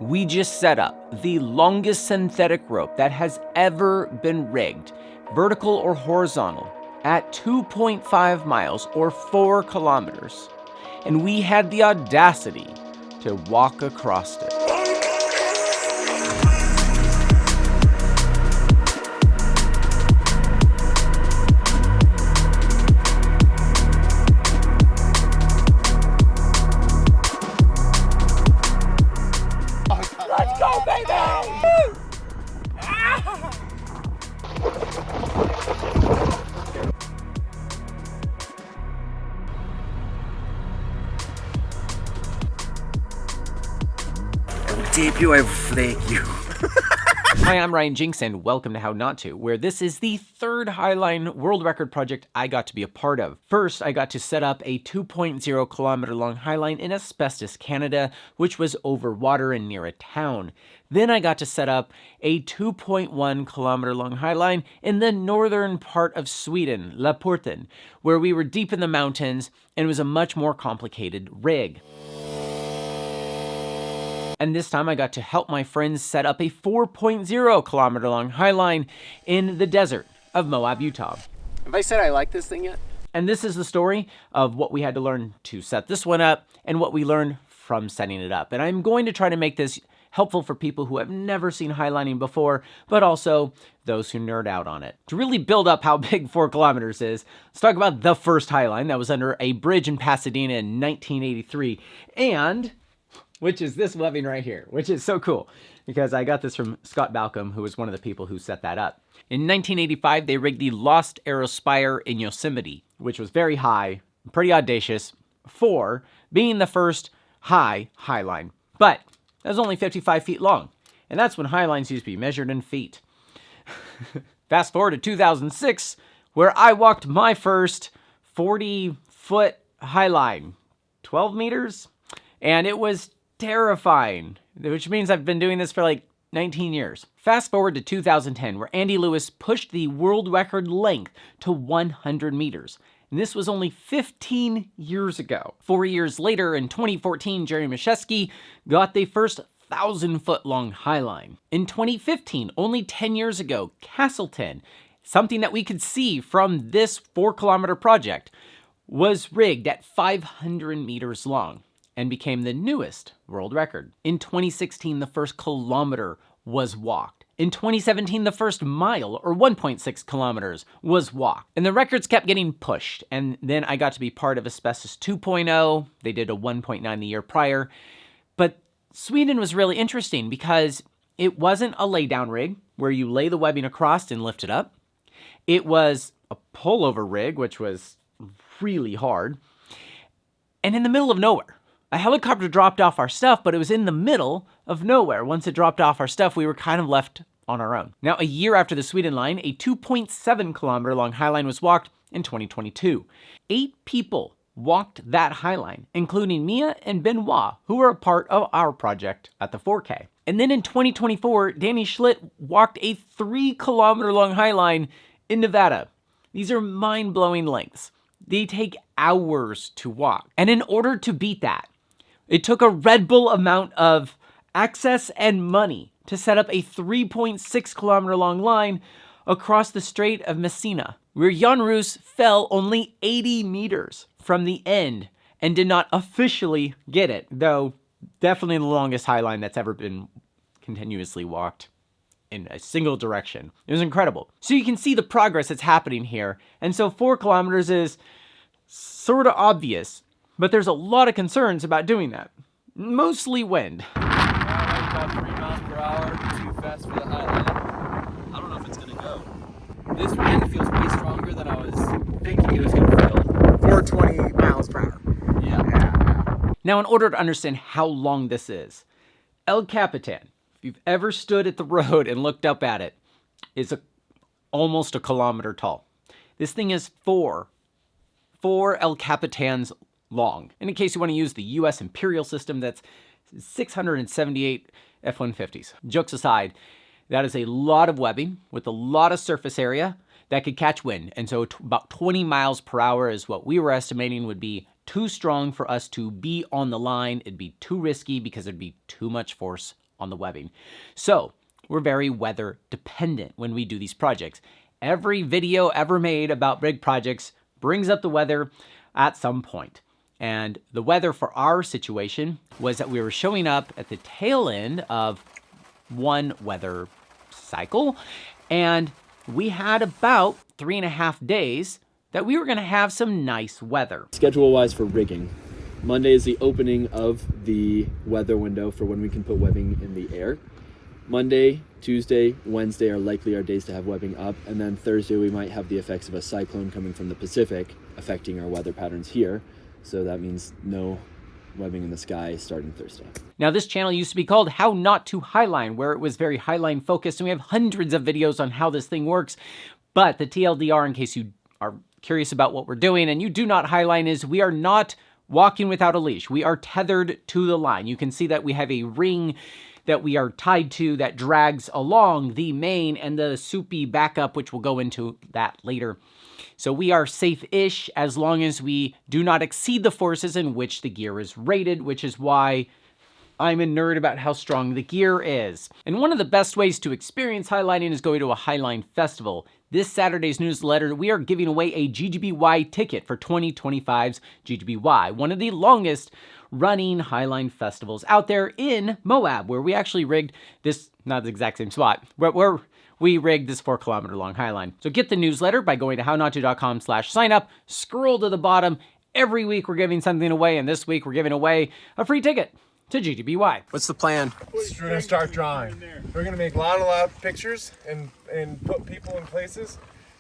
We just set up the longest synthetic rope that has ever been rigged, vertical or horizontal, at 2.5 miles or 4 kilometers. And we had the audacity to walk across it. Let's go, baby! Debut, I flake you. Hi, I'm Ryan Jinks, and welcome to How Not To, where this is the third Highline world record project I got to be a part of. First, I got to set up a 2.0 kilometer long Highline in Asbestos, Canada, which was over water and near a town. Then I got to set up a 2.1 kilometer long Highline in the northern part of Sweden, Laporten, where we were deep in the mountains and it was a much more complicated rig. And this time I got to help my friends set up a 4.0 kilometer long Highline in the desert of Moab, Utah. Have I said I like this thing yet? And this is the story of what we had to learn to set this one up and what we learned from setting it up. And I'm going to try to make this helpful for people who have never seen highlining before, but also those who nerd out on it. To really build up how big 4 kilometers is, let's talk about the first Highline that was under a bridge in Pasadena in 1983. And which is this webbing right here, which is so cool because I got this from Scott Balcom, who was one of the people who set that up. In 1985, they rigged the Lost Arrow Spire in Yosemite, which was very high, pretty audacious for being the first Highline. But that was only 55 feet long, and that's when Highlines used to be measured in feet. Fast forward to 2006, where I walked my first 40-foot Highline, 12 meters, and it was terrifying, which means I've been doing this for like 19 years. Fast forward to 2010, where Andy Lewis pushed the world record length to 100 meters. And this was only 15 years ago. 4 years later, in 2014, Jerry Mashesky got the first 1,000-foot long Highline. In 2015, only 10 years ago, Castleton, something that we could see from this 4-kilometer project, was rigged at 500 meters long and became the newest world record. In 2016, the first kilometer was walked. In 2017, the first mile, or 1.6 kilometers, was walked. And the records kept getting pushed. And then I got to be part of Asbestos 2.0. They did a 1.9 the year prior. But Sweden was really interesting because it wasn't a lay-down rig where you lay the webbing across and lift it up. It was a pullover rig, which was really hard. And in the middle of nowhere. A helicopter dropped off our stuff, but it was in the middle of nowhere. Once it dropped off our stuff, we were kind of left on our own. Now, a year after the Sweden line, a 2.7 kilometer long Highline was walked in 2022. 8 people walked that Highline, including Mia and Benoit, who were a part of our project at the 4K. And then in 2024, Danny Schlitt walked a 3 kilometer long Highline in Nevada. These are mind-blowing lengths. They take hours to walk. And in order to beat that, it took a Red Bull amount of access and money to set up a 3.6 kilometer long line across the Strait of Messina, where Jan Roos fell only 80 meters from the end and did not officially get it, though definitely the longest Highline that's ever been continuously walked in a single direction. It was incredible. So you can see the progress that's happening here. And so 4 kilometers is sort of obvious, but there's a lot of concerns about doing that. Mostly wind. About 3 miles per hour, too fast for the Highline. I don't know if it's gonna go. This wind feels way stronger than I was thinking it was gonna feel. 420 miles per hour. Yeah. Now, in order to understand how long this is, El Capitan, if you've ever stood at the road and looked up at it, is almost a kilometer tall. This thing is four El Capitans long. And in case you want to use the U.S. Imperial system, that's 678 F-150s. Jokes aside, that is a lot of webbing with a lot of surface area that could catch wind. And so about 20 miles per hour is what we were estimating would be too strong for us to be on the line. It'd be too risky because there'd be too much force on the webbing. So we're very weather dependent when we do these projects. Every video ever made about big projects brings up the weather at some point. And the weather for our situation was that we were showing up at the tail end of one weather cycle, and we had about 3.5 days that we were going to have some nice weather. Schedule-wise for rigging, Monday is the opening of the weather window for when we can put webbing in the air. Monday, Tuesday, Wednesday are likely our days to have webbing up, and then Thursday we might have the effects of a cyclone coming from the Pacific affecting our weather patterns here. So that means no webbing in the sky starting Thursday. Now, this channel used to be called How Not to Highline, where it was very Highline focused, and we have hundreds of videos on how this thing works. But the TLDR, in case you are curious about what we're doing and you do not Highline, is we are not walking without a leash. We are tethered to the line. You can see that we have a ring that we are tied to that drags along the main and the soupy backup, which we'll go into that later. So we are safe-ish as long as we do not exceed the forces in which the gear is rated, which is why I'm a nerd about how strong the gear is. And one of the best ways to experience highlining is going to a Highline festival. This Saturday's newsletter, we are giving away a GGBY ticket for 2025's GGBY, one of the longest running Highline festivals out there in Moab, where we actually rigged this, not the exact same spot, but where we rigged this 4-kilometer long Highline. So get the newsletter by going to hownotto.com/sign up, scroll to the bottom. Every week we're giving something away, and this week we're giving away a free ticket to GGBY. What's the plan? We're gonna start drawing. We're gonna make a lot of pictures and put people in places,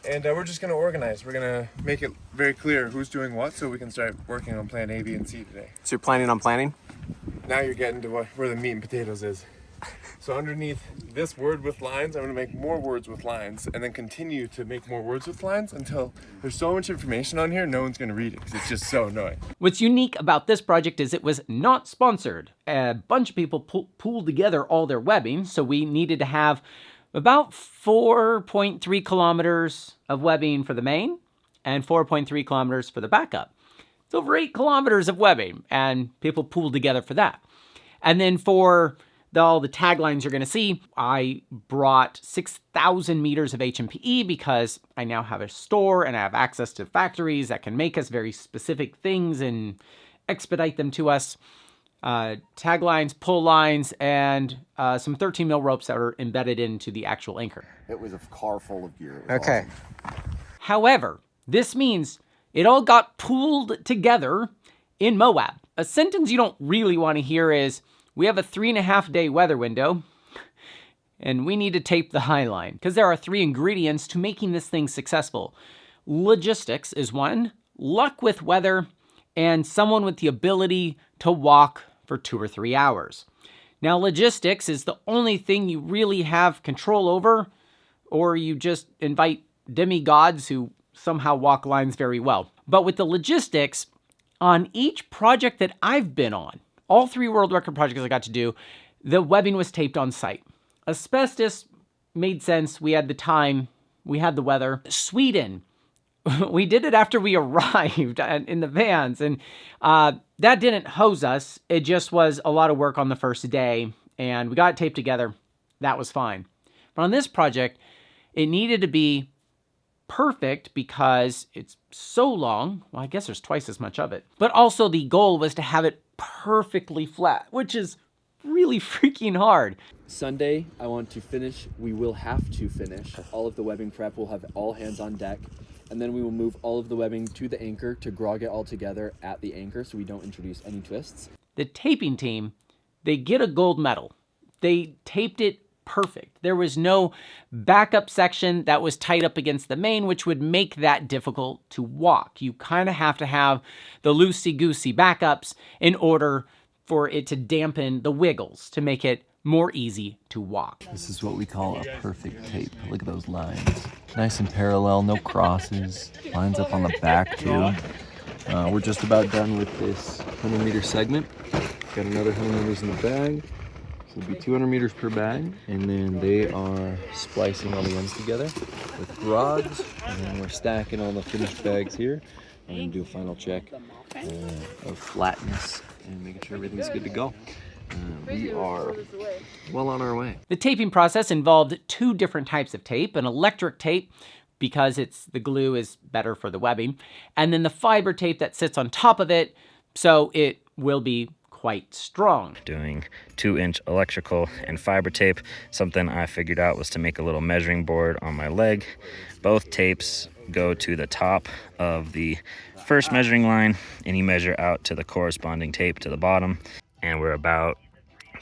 and we're just gonna organize. We're gonna make it very clear who's doing what, so we can start working on plan A, B, and C today. So you're planning on planning? Now you're getting to where the meat and potatoes is. So underneath this word with lines, I'm gonna make more words with lines, and then continue to make more words with lines until there's so much information on here, no one's gonna read it because it's just so annoying. What's unique about this project is it was not sponsored. A bunch of people pooled together all their webbing, so we needed to have about 4.3 kilometers of webbing for the main and 4.3 kilometers for the backup. It's over 8 kilometers of webbing, and people pooled together for that. And then for all the taglines you're going to see, I brought 6,000 meters of HMPE because I now have a store and I have access to factories that can make us very specific things and expedite them to us. Taglines, pull lines, and some 13 mil ropes that are embedded into the actual anchor. It was a car full of gear. Okay. Awesome. However, this means it all got pooled together in Moab. A sentence you don't really want to hear is, we have a 3.5 day weather window, and we need to tape the Highline, because there are 3 ingredients to making this thing successful. Logistics is one, luck with weather, and someone with the ability to walk for 2 or 3 hours. Now, logistics is the only thing you really have control over, or you just invite demigods who somehow walk lines very well. But with the logistics, on each project that I've been on, all 3 world record projects I got to do, the webbing was taped on site. Asbestos made sense. We had the time. We had the weather. Sweden, we did it after we arrived in the vans, and that didn't hose us. It just was a lot of work on the first day, and we got it taped together. That was fine. But on this project, it needed to be perfect because it's so long. Well, I guess there's twice as much of it. But also the goal was to have it perfectly flat, which is really freaking hard. Sunday, I want to finish, we will have to finish all of the webbing prep. We'll have all hands on deck, and then we will move all of the webbing to the anchor to grog it all together at the anchor so we don't introduce any twists. The taping team, they get a gold medal. They taped it perfect. There was no backup section that was tied up against the main, which would make that difficult to walk. You kind of have to have the loosey-goosey backups in order for it to dampen the wiggles to make it more easy to walk. This is what we call a perfect tape. Look at those lines. Nice and parallel, no crosses. Lines up on the back too. We're just about done with this 100 meter segment. Got another 100 meters in the bag. So it'll be 200 meters per bag. And then they are splicing all the ends together with rods. And then we're stacking all the finished bags here. I'm gonna do a final check of flatness and making sure everything's good to go. We are well on our way. The taping process involved 2 different types of tape, an electric tape, because the glue is better for the webbing, and then the fiber tape that sits on top of it, so it will be quite strong. Doing 2-inch electrical and fiber tape, something I figured out was to make a little measuring board on my leg. Both tapes go to the top of the first measuring line, and you measure out to the corresponding tape to the bottom, and we're about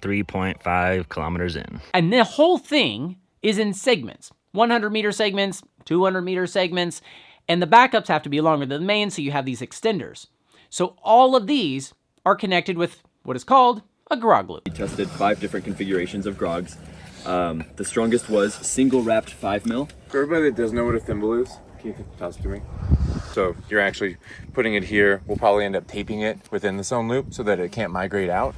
3.5 kilometers in. And the whole thing is in segments, 100-meter segments, 200-meter segments, and the backups have to be longer than the main, so you have these extenders. So all of these are connected with what is called a grog loop. We tested 5 different configurations of grogs. The strongest was single wrapped 5 mil. For everybody that doesn't know what a thimble is, can you toss it to me? So you're actually putting it here. We'll probably end up taping it within the sewn loop so that it can't migrate out.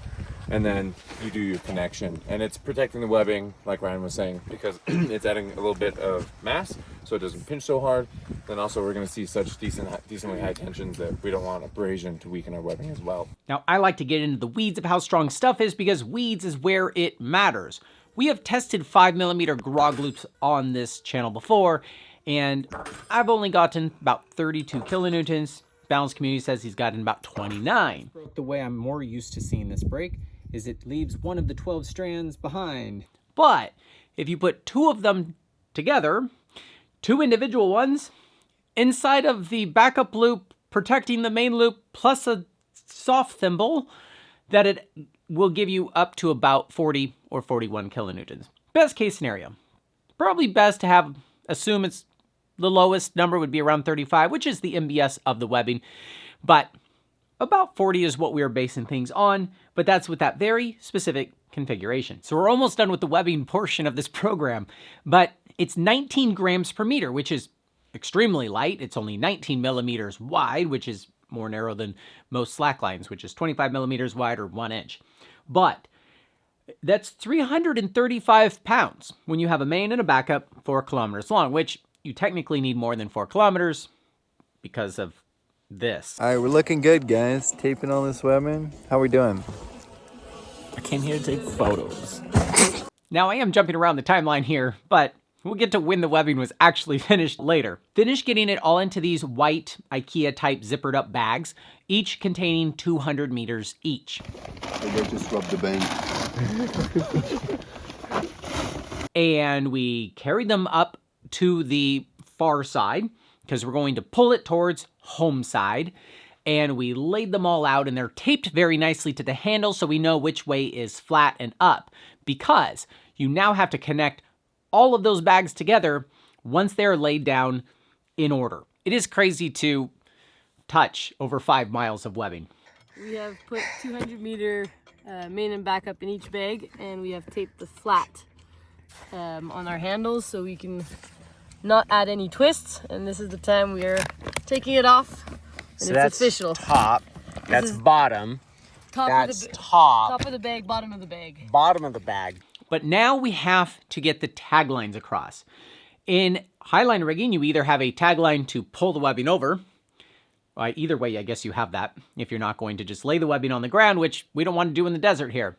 And then you do your connection. And it's protecting the webbing, like Ryan was saying, because it's adding a little bit of mass so it doesn't pinch so hard. Then also we're gonna see such decently high tensions that we don't want abrasion to weaken our webbing as well. Now, I like to get into the weeds of how strong stuff is because weeds is where it matters. We have tested 5mm grog loops on this channel before, and I've only gotten about 32 kilonewtons. Balance Community says he's gotten about 29. The way I'm more used to seeing this break is it leaves one of the 12 strands behind. But if you put 2 of them together, 2 individual ones, inside of the backup loop protecting the main loop plus a soft thimble, that it will give you up to about 40 or 41 kilonewtons. Best case scenario. Probably best to assume it's the lowest number would be around 35, which is the MBS of the webbing. But about 40 is what we are basing things on, but that's with that very specific configuration. So we're almost done with the webbing portion of this program, but it's 19 grams per meter, which is extremely light. It's only 19 millimeters wide, which is more narrow than most slack lines, which is 25 millimeters wide or 1 inch. But that's 335 pounds when you have a main and a backup 4 kilometers long, which you technically need more than 4 kilometers because of this. All right, we're looking good, guys. Taping all this webbing. How we doing? I came here to take photos. Now, I am jumping around the timeline here, but we'll get to when the webbing was actually finished later. Finish getting it all into these white IKEA-type zippered up bags, each containing 200 meters each. They just rubbed the bank. And we carried them up to the far side, because we're going to pull it towards home side. And we laid them all out, and they're taped very nicely to the handle so we know which way is flat and up, because you now have to connect all of those bags together once they're laid down in order. It is crazy to touch over 5 miles of webbing. We have put 200-meter main and backup in each bag, and we have taped the flat on our handles so we can not add any twists. And this is the time we are taking it off, and So it's that's official. top, that's is bottom, that's top, Top of the bag, bottom of the bag. bottom of the bag. But now we have to get the taglines across. In Highline rigging, you either have a tagline to pull the webbing over. Either way, I guess you have that if you're not going to just lay the webbing on the ground, which we don't want to do in the desert here.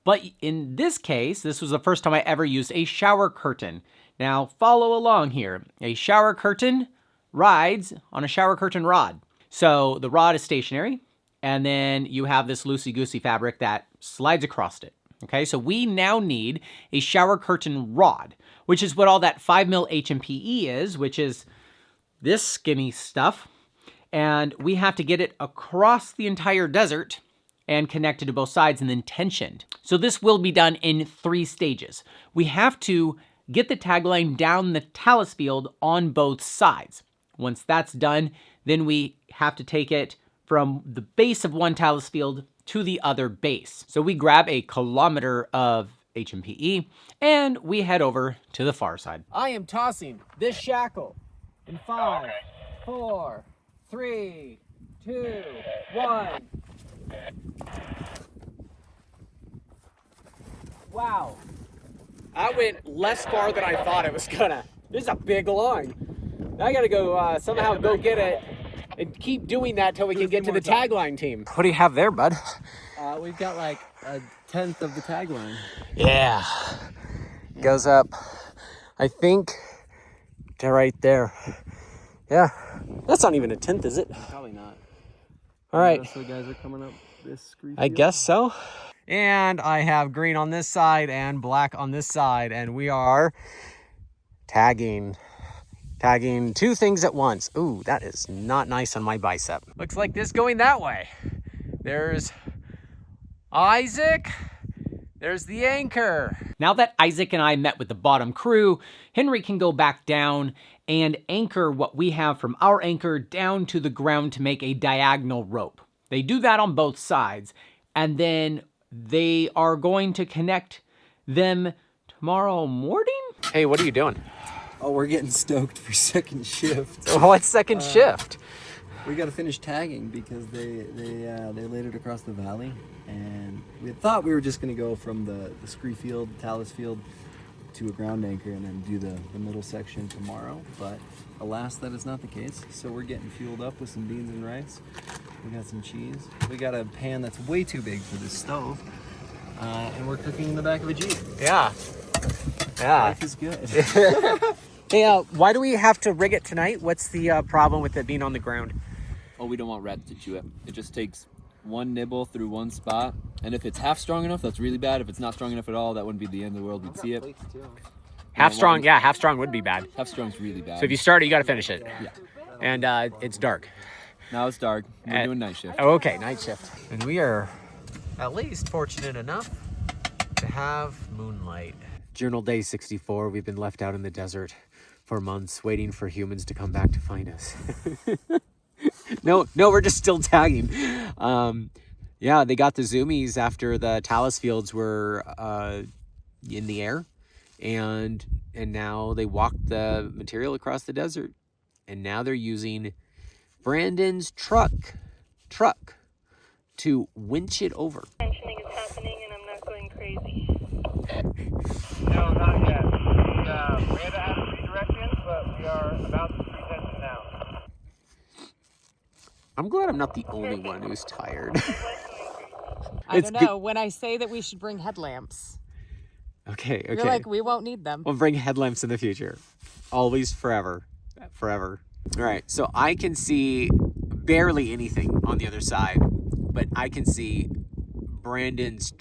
But in this case, this was the first time I ever used a shower curtain. Now, follow along here. A shower curtain rides on a shower curtain rod. So the rod is stationary, and then you have this loosey-goosey fabric that slides across it. Okay, so we now need a shower curtain rod, which is what all that 5mm HMPE is, which is this skinny stuff. And we have to get it across the entire desert and connected to both sides and then tensioned. So this will be done in 3 stages. We have to get the tagline down the talus field on both sides. Once that's done, then we have to take it from the base of one talus field to the other base. So we grab a kilometer of HMPE and we head over to the far side. I am tossing this shackle in 5, 4, 3, 2, 1. Wow. I went less far than I thought I was gonna. This is a big line. I gotta go somehow go get it and keep doing that till we can get to the tagline team. What do you have there, bud? We've got like a tenth of the tagline. Yeah. Goes up, I think, to right there. Yeah. That's not even a tenth, is it? Probably not. All right. The rest of the guys are coming up this screen. I guess so. And I have green on this side and black on this side, and we are tagging two things at once. Ooh, that is not nice on my bicep. Looks like this going that way. There's Isaac. There's the anchor. Now that Isaac and I met with the bottom crew, Henry can go back down and anchor what we have from our anchor down to the ground to make a diagonal rope. They do that on both sides, and then they are going to connect them tomorrow morning? Hey, what are you doing? Oh, we're getting stoked for second shift. What's second shift? We got to finish tagging because they laid it across the valley, and we thought we were just going to go from the scree field, talus field, to a ground anchor and then do the middle section tomorrow. But alas, that is not the case. So we're getting fueled up with some beans and rice. We got some cheese. We got a pan that's way too big for this stove, and we're cooking in the back of a Jeep. Yeah. Yeah. Life is good. Hey, why do we have to rig it tonight? What's the problem with it being on the ground? Oh, we don't want rats to chew it. It just takes one nibble through one spot, and if it's half strong enough, that's really bad. If it's not strong enough at all, that wouldn't be the end of the world. We'd see it. Half strong, yeah, half strong would be bad. Half strong's really bad. So if you start it, you got to finish it. Yeah. And it's dark. Now it's dark. We're doing night shift. Oh, okay, night shift. And we are at least fortunate enough to have moonlight. Journal day 64. We've been left out in the desert for months, waiting for humans to come back to find us. No, we're just still tagging. Yeah, they got the zoomies after the talus fields were in the air, and now they walked the material across the desert, and now they're using Brandon's truck to winch it over. Tensioning is happening and I'm not going crazy. No, not yet. We had to add redirections, but we are about to pre-tension now. I'm glad I'm not the only one who's tired. I don't know. When I say that we should bring headlamps, Okay. you're like, we won't need them. We'll bring headlamps in the future. Always, forever. All right, so I can see barely anything on the other side, but I can see Brandon's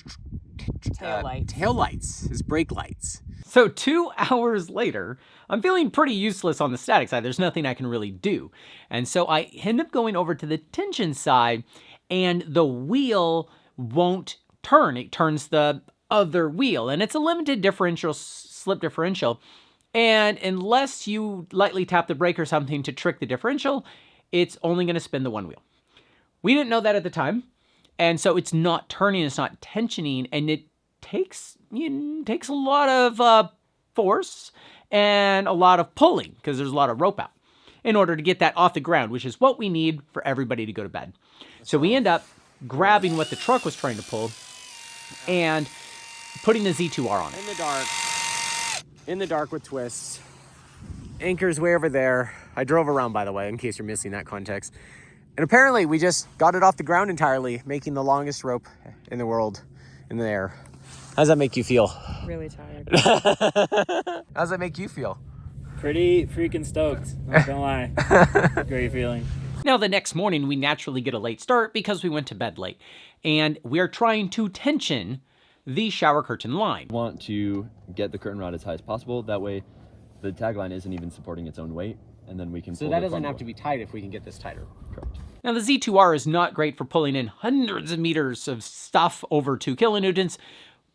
tail lights, his brake lights. So 2 hours later, I'm feeling pretty useless on the static side. There's nothing I can really do. And so I end up going over to the tension side, and the wheel won't turn. It turns the other wheel, and it's a limited differential, slip differential. And unless you lightly tap the brake or something to trick the differential, it's only going to spin the one wheel. We didn't know that at the time, and so it's not turning, it's not tensioning, and it takes a lot of force and a lot of pulling, because there's a lot of rope out, in order to get that off the ground, which is what we need for everybody to go to bed. So we end up grabbing what the truck was trying to pull and putting the Z2R on it. In the dark with twists. Anchor's way over there. I drove around, by the way, in case you're missing that context. And apparently we just got it off the ground entirely, making the longest rope in the world in the air. How does that make you feel? Really tired. How does that make you feel? Pretty freaking stoked, not gonna lie. Great feeling. Now, the next morning, we naturally get a late start because we went to bed late. And we're trying to tension the shower curtain line. We want to get the curtain rod as high as possible. That way the tagline isn't even supporting its own weight, and then we can So that doesn't have to be tight if we can get this tighter. Correct. Now, the Z2R is not great for pulling in hundreds of meters of stuff over 2 kilonewtons,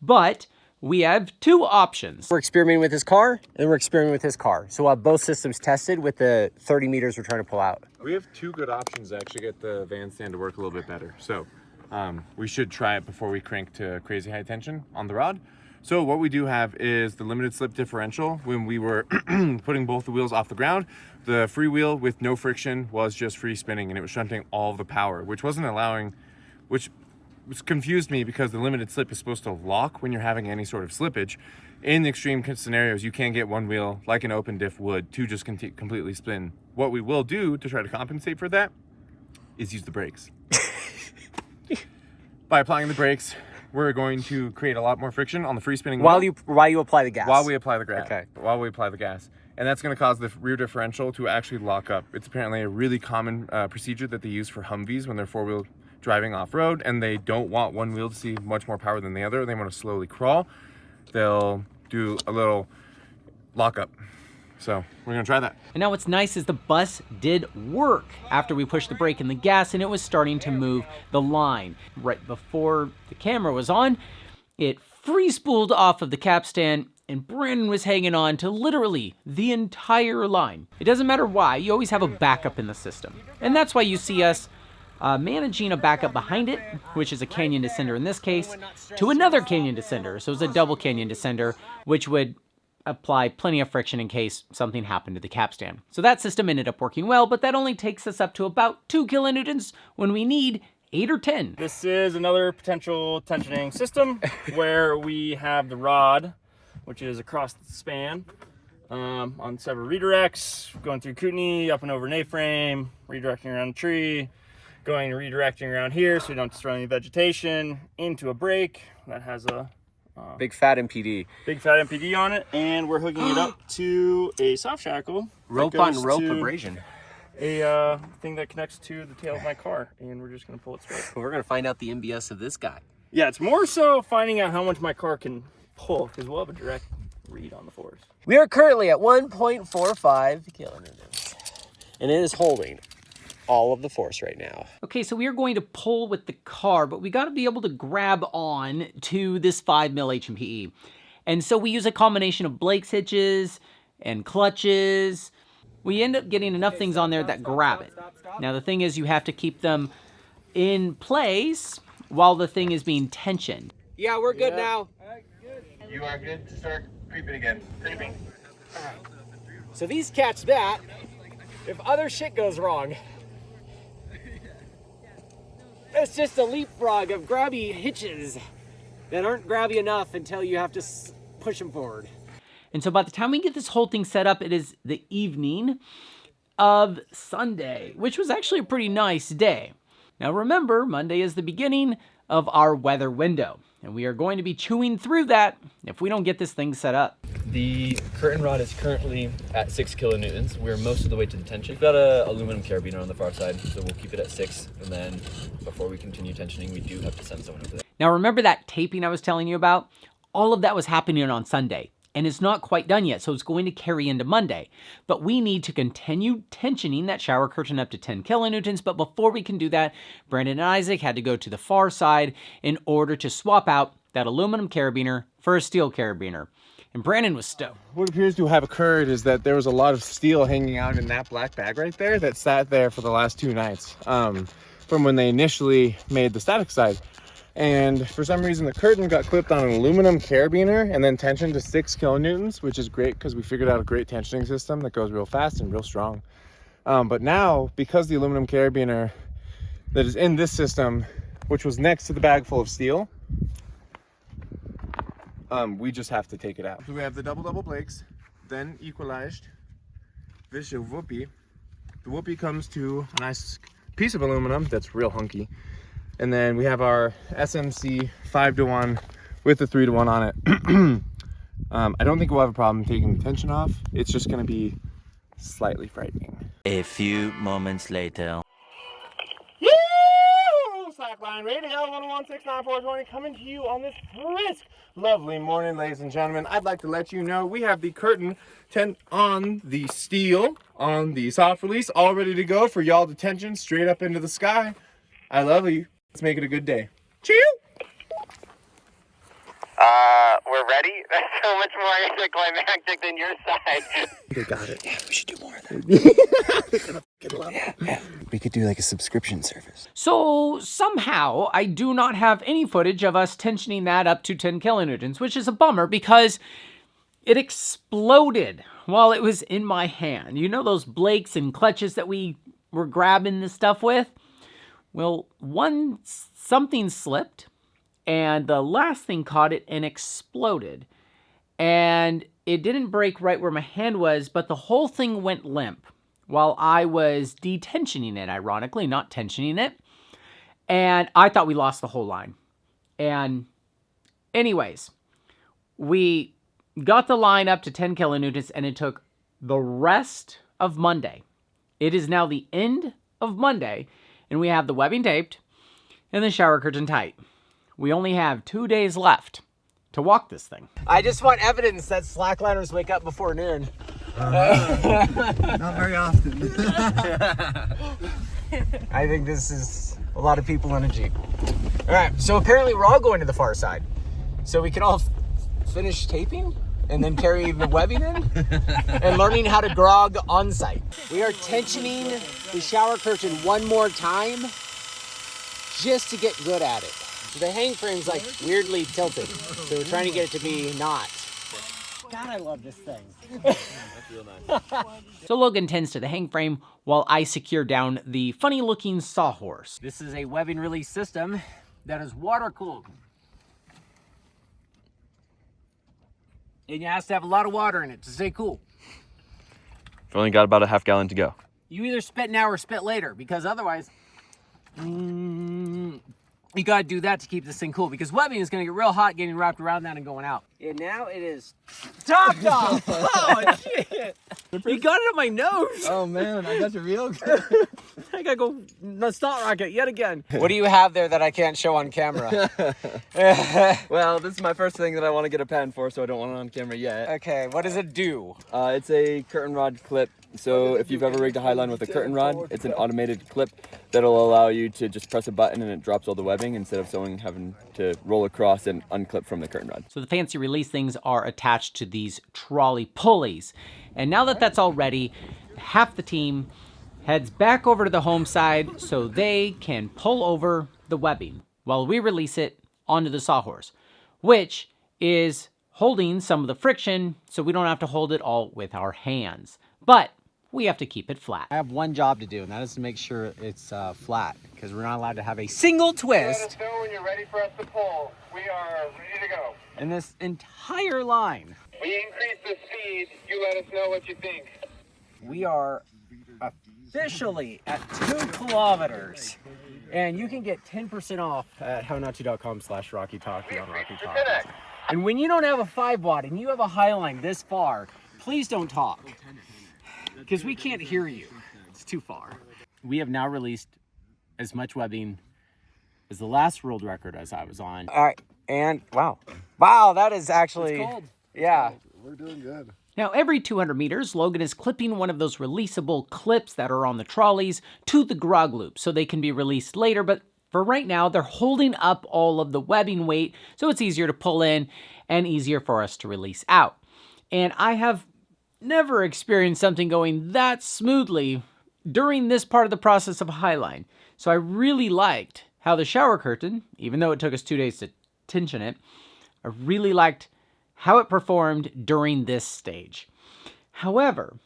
but we have two options. We're experimenting with his car, and then we're experimenting with his car. So we'll have both systems tested with the 30 meters we're trying to pull out. We have two good options to actually get the van stand to work a little bit better. So we should try it before we crank to crazy high tension on the rod. So what we do have is the limited slip differential. When we were putting both the wheels off the ground, the free wheel with no friction was just free spinning, and it was shunting all of the power, which confused me because the limited slip is supposed to lock when you're having any sort of slippage. In the extreme scenarios, you can get one wheel, like an open diff would, to just completely spin. What we will do to try to compensate for that is use the brakes. By applying the brakes, we're going to create a lot more friction on the free spinning While wheel. you apply the gas. While we apply the gas. Okay. While we apply the gas. And that's going to cause the rear differential to actually lock up. It's apparently a really common procedure that they use for Humvees when they're four-wheel driving off-road and they don't want one wheel to see much more power than the other. They want to slowly crawl. They'll do a little lockup. So we're gonna try that. And now what's nice is the bus did work after we pushed the brake and the gas, and it was starting to move the line. Right before the camera was on, it free spooled off of the capstan, and Brandon was hanging on to literally the entire line. It doesn't matter why, you always have a backup in the system. And that's why you see us managing a backup behind it, which is a canyon descender in this case, to another canyon descender. So it's a double canyon descender, which would apply plenty of friction in case something happened to the capstan. So that system ended up working well, but that only takes us up to about 2 kilonewtons when we need 8 or 10. This is another potential tensioning system where we have the rod, which is across the span, on several redirects, going through Kootenai, up and over an A-frame, redirecting around a tree, going and redirecting around here so we don't destroy any vegetation, into a brake that has a Big fat MPD. big fat MPD on it, and we're hooking it up to a soft shackle. Rope on rope abrasion. A thing that connects to the tail of my car, and we're just gonna pull it straight. We're gonna find out the MBS of this guy. Yeah, it's more so finding out how much my car can pull, because we'll have a direct read on the force. We are currently at 1.45 kilonewtons, and it is holding all of the force right now. Okay, so we are going to pull with the car, but we got to be able to grab on to this 5 mil HMPE. And so we use a combination of Blake's hitches and clutches. We end up getting enough things on there that grab it. Now the thing is, you have to keep them in place while the thing is being tensioned. Yeah, we're good now. You are good to start creeping again. Creeping. So these catch that if other shit goes wrong. It's just a leapfrog of grabby hitches that aren't grabby enough until you have to push them forward. And so by the time we get this whole thing set up, it is the evening of Sunday, which was actually a pretty nice day. Now remember, Monday is the beginning of our weather window, and we are going to be chewing through that if we don't get this thing set up. The curtain rod is currently at 6 kilonewtons. We're most of the way to the tension. We've got an aluminum carabiner on the far side, so we'll keep it at 6. And then before we continue tensioning, we do have to send someone over there. Now remember that taping I was telling you about? All of that was happening on Sunday, and it's not quite done yet, so it's going to carry into Monday. But we need to continue tensioning that shower curtain up to 10 kilonewtons, but before we can do that, Brandon and Isaac had to go to the far side in order to swap out that aluminum carabiner for a steel carabiner. And Brandon was stoked. What appears to have occurred is that there was a lot of steel hanging out in that black bag right there that sat there for the last 2 nights from when they initially made the static side. And for some reason, the curtain got clipped on an aluminum carabiner and then tensioned to 6 kilonewtons, which is great because we figured out a great tensioning system that goes real fast and real strong. But now, because the aluminum carabiner that is in this system, which was next to the bag full of steel, we just have to take it out. So we have the double Blakes, then equalized. This is a whoopee. The whoopee comes to a nice piece of aluminum that's real hunky. And then we have our SMC 5-to-1 with the 3-to-1 on it. I don't think we'll have a problem taking the tension off. It's just gonna be slightly frightening. A few moments later. Slackline Radio 1169420 coming to you on this brisk, lovely morning, ladies and gentlemen. I'd like to let you know we have the curtain tent on the steel, on the soft release, all ready to go for y'all to tension straight up into the sky. I love you. Let's make it a good day. Chew! We're ready? That's so much more anticlimactic than your side. They got it. Yeah, we should do more of that. Yeah. We could do like a subscription service. So somehow I do not have any footage of us tensioning that up to 10 kilonewtons, which is a bummer because it exploded while it was in my hand. You know those Blakes and clutches that we were grabbing this stuff with? Well, something slipped and the last thing caught it and exploded. And it didn't break right where my hand was, but the whole thing went limp while I was detensioning it, ironically, not tensioning it. And I thought we lost the whole line. And Anyways, we got the line up to 10 kilonewtons, and it took the rest of Monday. It is now the end of Monday, and we have the webbing taped and the shower curtain tight. We only have 2 days left to walk this thing. I just want evidence that slackliners wake up before noon. Not very often. I think this is a lot of people in a Jeep. All right, so apparently we're all going to the far side. So we can all finish taping and then carry the webbing in and learning how to grog on site. We are tensioning the shower curtain one more time just to get good at it. So the hang frame's like weirdly tilted. So we're trying to get it to be not. God, I love this thing. That's real nice. So Logan tends to the hang frame while I secure down the funny looking sawhorse. This is a webbing release system that is water cooled. And it has to have a lot of water in it to stay cool. We've only got about a half gallon to go. You either spit now or spit later, because otherwise, you gotta do that to keep this thing cool, because webbing is gonna get real hot getting wrapped around that and going out. And now it is topped off. Oh, shit. You got it on my nose. Oh man, I got you real good. I gotta go snot rocket yet again. What do you have there that I can't show on camera? Well, this is my first thing that I want to get a patent for, so I don't want it on camera yet. Okay, what does it do? It's a curtain rod clip. So if you've ever rigged a Highline with a curtain rod, it's an automated clip that'll allow you to just press a button and it drops all the webbing instead of someone having to roll across and unclip from the curtain rod. So the fancy release things are attached to these trolley pulleys. And now that that's all ready, half the team heads back over to the home side so they can pull over the webbing while we release it onto the sawhorse, which is holding some of the friction so we don't have to hold it all with our hands. But we have to keep it flat. I have one job to do, and that is to make sure it's flat, because we're not allowed to have a single twist. Let us know when you're ready for us to pull. We are ready to go. In this entire line. We increase the speed. You let us know what you think. We are officially at 2 kilometers. And you can get 10% off at hownottoo.com/RockyTalkie on Rocky Talk. And when you don't have a 5 watt and you have a Highline this far, please don't talk, because we can't hear you. It's too far. We have now released as much webbing as the last world record as I was on. All right, and wow, that is actually, it's cold. Yeah. We're doing good. Now, every 200 meters, Logan is clipping one of those releasable clips that are on the trolleys to the grog loop so they can be released later, but for right now, they're holding up all of the webbing weight so it's easier to pull in and easier for us to release out. And I have never experienced something going that smoothly during this part of the process of a Highline. So I really liked how the shower curtain, even though it took us 2 days to tension it, I really liked how it performed during this stage. However,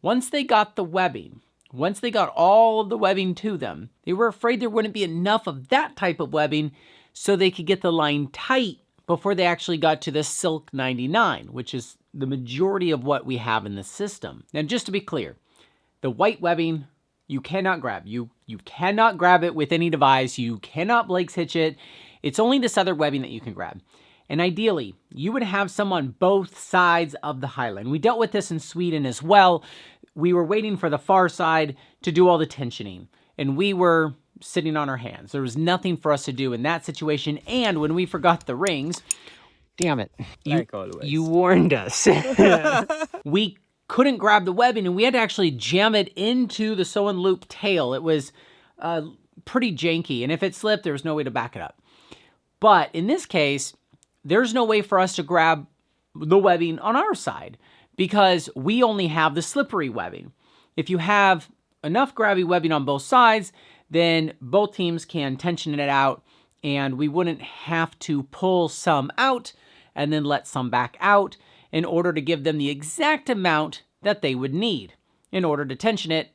once they got the webbing, once they got all of the webbing to them, they were afraid there wouldn't be enough of that type of webbing so they could get the line tight before they actually got to the Silk 99, which is the majority of what we have in the system. Now, just to be clear, the white webbing, you cannot grab. You cannot grab it with any device. You cannot Blake's hitch it. It's only this other webbing that you can grab. And ideally, you would have some on both sides of the Highline. We dealt with this in Sweden as well. We were waiting for the far side to do all the tensioning, and we were sitting on our hands. There was nothing for us to do in that situation, and when we forgot the rings, damn it, you warned us. We couldn't grab the webbing, and we had to actually jam it into the sew and loop tail. It was pretty janky, and if it slipped, there was no way to back it up. But in this case, there's no way for us to grab the webbing on our side because we only have the slippery webbing. If you have enough grabby webbing on both sides, then both teams can tension it out, and we wouldn't have to pull some out and then let some back out in order to give them the exact amount that they would need in order to tension it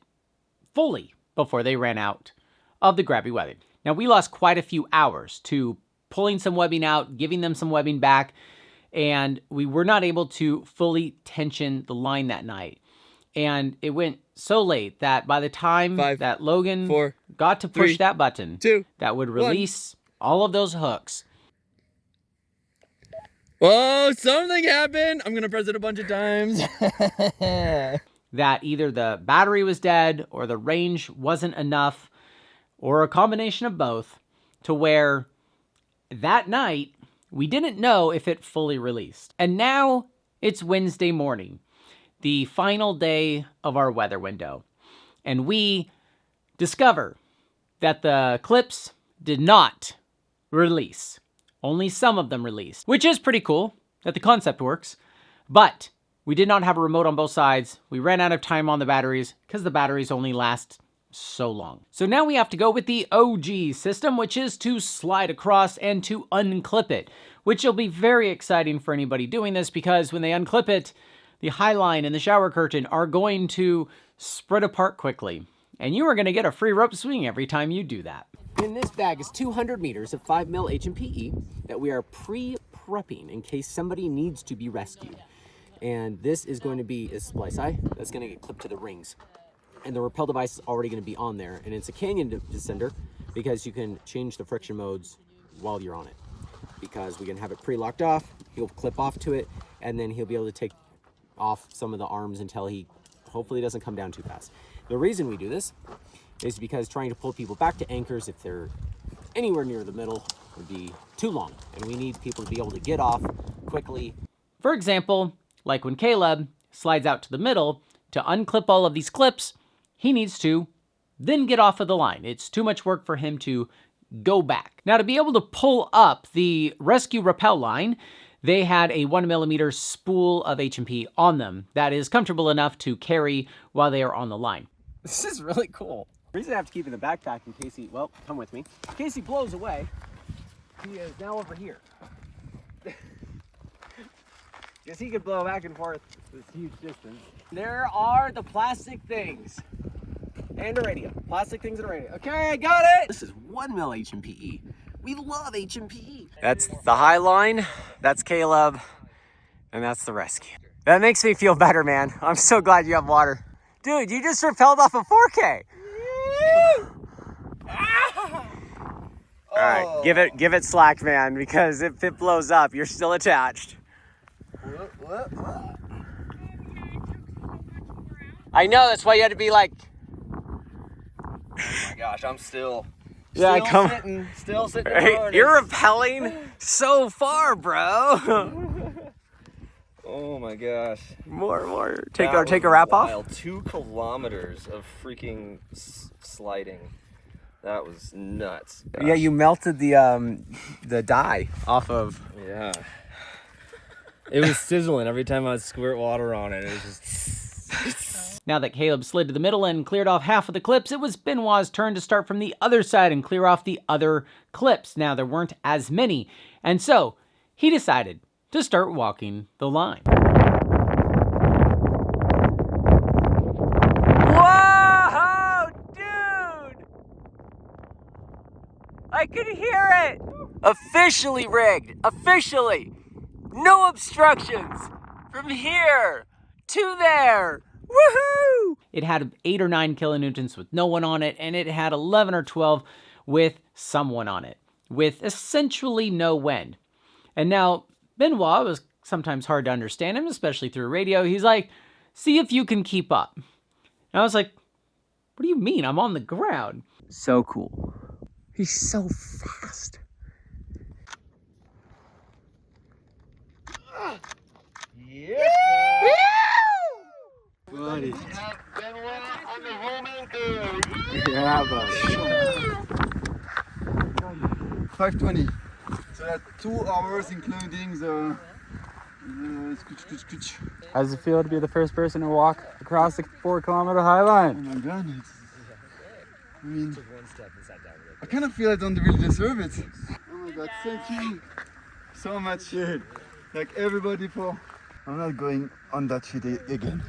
fully before they ran out of the grabby webbing. Now, we lost quite a few hours to pulling some webbing out, giving them some webbing back, and we were not able to fully tension the line that night. And it went so late that by the time that Logan got to push that button that would release all of those hooks, Whoa, something happened. I'm going to press it a bunch of times. That either the battery was dead or the range wasn't enough or a combination of both, to where that night we didn't know if it fully released. And now it's Wednesday morning, the final day of our weather window. And we discover that the clips did not release. Only some of them released, which is pretty cool that the concept works, but we did not have a remote on both sides. We ran out of time on the batteries because the batteries only last so long. So now we have to go with the OG system, which is to slide across and to unclip it, which will be very exciting for anybody doing this because when they unclip it, the Highline and the shower curtain are going to spread apart quickly. And you are going to get a free rope swing every time you do that. In this bag is 200 meters of 5mm HMPE that we are pre-prepping in case somebody needs to be rescued. And this is going to be a splice eye that's going to get clipped to the rings. And the rappel device is already going to be on there. And it's a canyon descender because you can change the friction modes while you're on it. Because we can have it pre-locked off, he'll clip off to it, and then he'll be able to take off some of the arms until he hopefully doesn't come down too fast. The reason we do this is because trying to pull people back to anchors if they're anywhere near the middle would be too long. And we need people to be able to get off quickly. For example, like when Caleb slides out to the middle to unclip all of these clips, he needs to then get off of the line. It's too much work for him to go back. Now, to be able to pull up the rescue rappel line, they had a 1mm spool of H&P on them that is comfortable enough to carry while they are on the line. This is really cool. The reason I have to keep in the backpack in case he, well, come with me. In case he blows away, he is now over here. Because he could blow back and forth this huge distance. There are the plastic things. And a radio. Plastic things and a radio. Okay, I got it! This is 1mm HMPE. We love HMPE. That's the Highline, that's Caleb, and that's the rescue. That makes me feel better, man. I'm so glad you have water. Dude, you just rappelled off a 4K. All right, give it slack, man, because if it blows up, you're still attached. What? I know, that's why you had to be like... Oh my gosh, I'm still Yeah, come still sitting. Hey, you're rappelling so far, bro. Oh my gosh. More. Take a wrap off. 2 kilometers of freaking sliding. That was nuts. Gosh. Yeah, you melted the dye off of. Yeah. It was sizzling every time I would squirt water on it. It was just. Now that Caleb slid to the middle and cleared off half of the clips, it was Benoit's turn to start from the other side and clear off the other clips. Now, there weren't as many, and so he decided to start walking the line. Whoa, dude! I could hear it! Officially rigged. Officially. No obstructions. From here to there. Woohoo! It had 8 or 9 kilonewtons with no one on it, and it had 11 or 12 with someone on it, with essentially no wind. And now, Benoit was sometimes hard to understand him, especially through radio. He's like, see if you can keep up. And I was like, what do you mean? I'm on the ground. So cool. He's so fast. Yeah. Buddy. Yeah, buddy. 5:20. So that's 2 hours including the scooch. How does it feel to be the first person to walk across the 4-kilometer Highline? Oh my god. I mean, I kind of feel I don't really deserve it. Oh my god, thank you so much. Dude. Like everybody for... I'm not going on that shit again.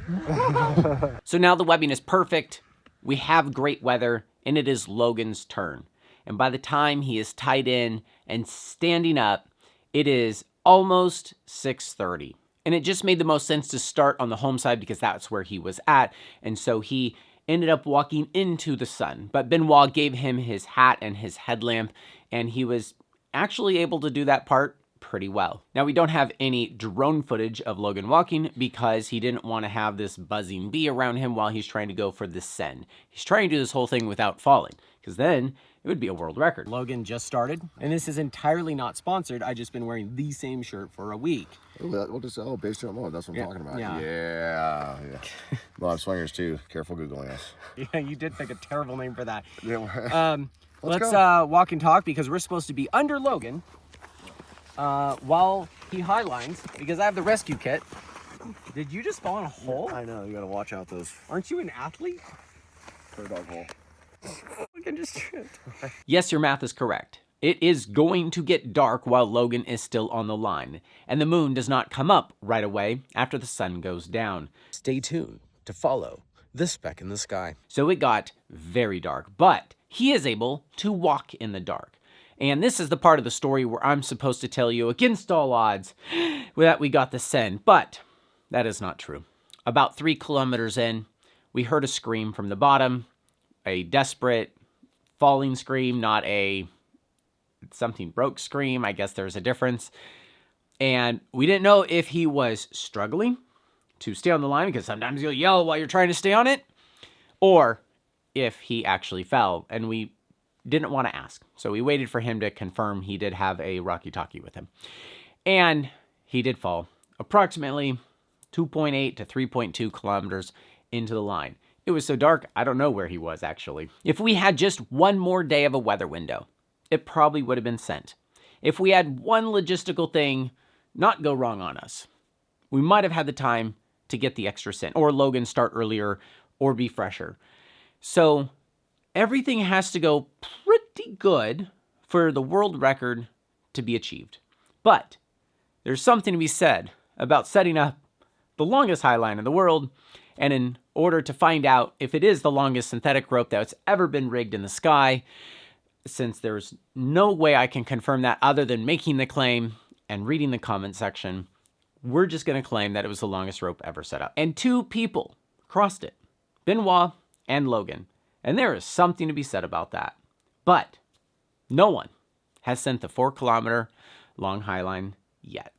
So now the webbing is perfect. We have great weather, and it is Logan's turn. And by the time he is tied in and standing up, it is almost 6:30. And it just made the most sense to start on the home side because that's where he was at. And so he ended up walking into the sun. But Benoit gave him his hat and his headlamp, and he was actually able to do that part pretty well. Now, we don't have any drone footage of Logan walking because he didn't want to have this buzzing bee around him while he's trying to go for the send. He's trying to do this whole thing without falling, because then it would be a world record. Logan just started, and this is entirely not sponsored. I've just been wearing the same shirt for a week. Base jump mode. That's what I'm talking about. Yeah. Yeah. Live swingers too. Careful Googling us. Yeah, you did pick a terrible name for that. Yeah. Let's walk and talk, because we're supposed to be under Logan while he highlines, because I have the rescue kit. Did you just fall in a hole? I know. You gotta watch out those. Aren't you an athlete? For a dog hole. Logan just tripped. Yes, your math is correct. It is going to get dark while Logan is still on the line, and the moon does not come up right away after the sun goes down. Stay tuned to follow this speck in the sky. So it got very dark, but he is able to walk in the dark. And this is the part of the story where I'm supposed to tell you, against all odds, that we got the send, but that is not true. About 3 kilometers in, we heard a scream from the bottom, a desperate falling scream, not a something broke scream. I guess there's a difference. And we didn't know if he was struggling to stay on the line, because sometimes you'll yell while you're trying to stay on it, or if he actually fell, and we didn't want to ask. So we waited for him to confirm he did have a walkie-talkie with him. And he did fall approximately 2.8 to 3.2 kilometers into the line. It was so dark, I don't know where he was actually. If we had just one more day of a weather window, it probably would have been sent. If we had one logistical thing not go wrong on us, we might have had the time to get the extra sent, or Logan start earlier, or be fresher. So everything has to go pretty good for the world record to be achieved. But there's something to be said about setting up the longest highline in the world, and in order to find out if it is the longest synthetic rope that's ever been rigged in the sky, since there's no way I can confirm that other than making the claim and reading the comment section, we're just going to claim that it was the longest rope ever set up. And 2 people crossed it, Benoit and Logan. And there is something to be said about that. But no one has sent the 4 kilometer long highline yet.